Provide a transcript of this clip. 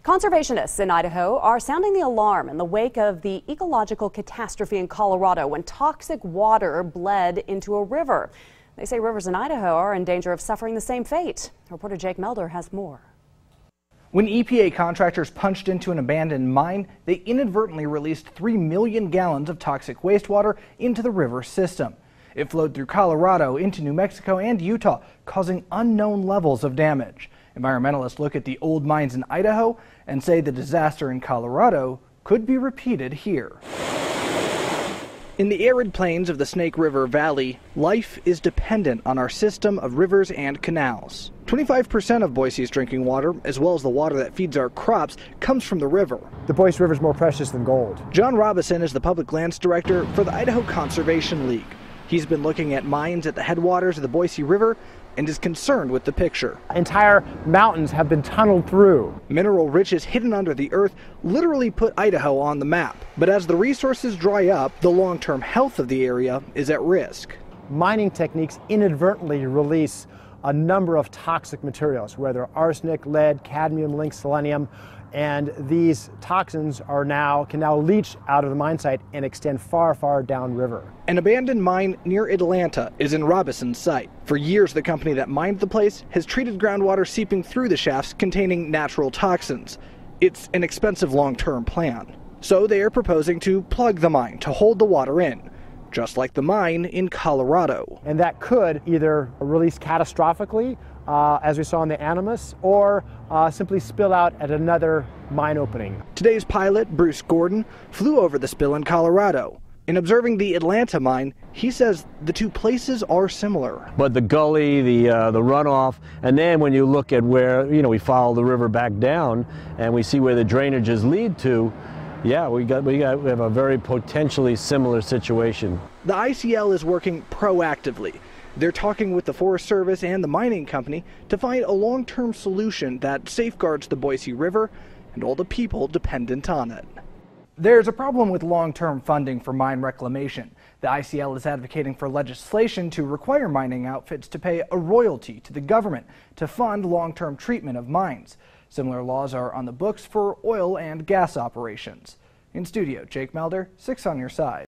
Conservationists in Idaho are sounding the alarm in the wake of the ecological catastrophe in Colorado when toxic water bled into a river. They say rivers in Idaho are in danger of suffering the same fate. Reporter Jake Melder has more. When EPA contractors punched into an abandoned mine, they inadvertently released 3 million gallons of toxic wastewater into the river system. It flowed through Colorado into New Mexico and Utah, causing unknown levels of damage. Environmentalists look at the old mines in Idaho and say the disaster in Colorado could be repeated here. In the arid plains of the Snake River Valley, life is dependent on our system of rivers and canals. 25% of Boise's drinking water, as well as the water that feeds our crops, comes from the river. The Boise River is more precious than gold. John Robison is the public lands director for the Idaho Conservation League. He's been looking at mines at the headwaters of the Boise River and is concerned with the picture. Entire mountains have been tunneled through. Mineral riches hidden under the earth literally put Idaho on the map. But as the resources dry up, the long-term health of the area is at risk. Mining techniques inadvertently release a number of toxic materials, whether arsenic, lead, cadmium, zinc, selenium, and these toxins can now leach out of the mine site and extend far, far downriver. An abandoned mine near Atlanta is in Robison's site. For years, the company that mined the place has treated groundwater seeping through the shafts containing natural toxins. It's an expensive long-term plan. So they are proposing to plug the mine to hold the water in, just like the mine in Colorado. And that could either release catastrophically, as we saw in the Animus, or simply spill out at another mine opening. Today's pilot, Bruce Gordon, flew over the spill in Colorado. In observing the Atlanta mine, he says the two places are similar. But the gully, the runoff, and then when you look at where, we follow the river back down and we see where the drainages lead to, yeah, we have a very potentially similar situation. The ICL is working proactively. They're talking with the Forest Service and the mining company to find a long-term solution that safeguards the Boise River and all the people dependent on it. There's a problem with long-term funding for mine reclamation. The ICL is advocating for legislation to require mining outfits to pay a royalty to the government to fund long-term treatment of mines. Similar laws are on the books for oil and gas operations. In studio, Jake Melder, 6 on your side.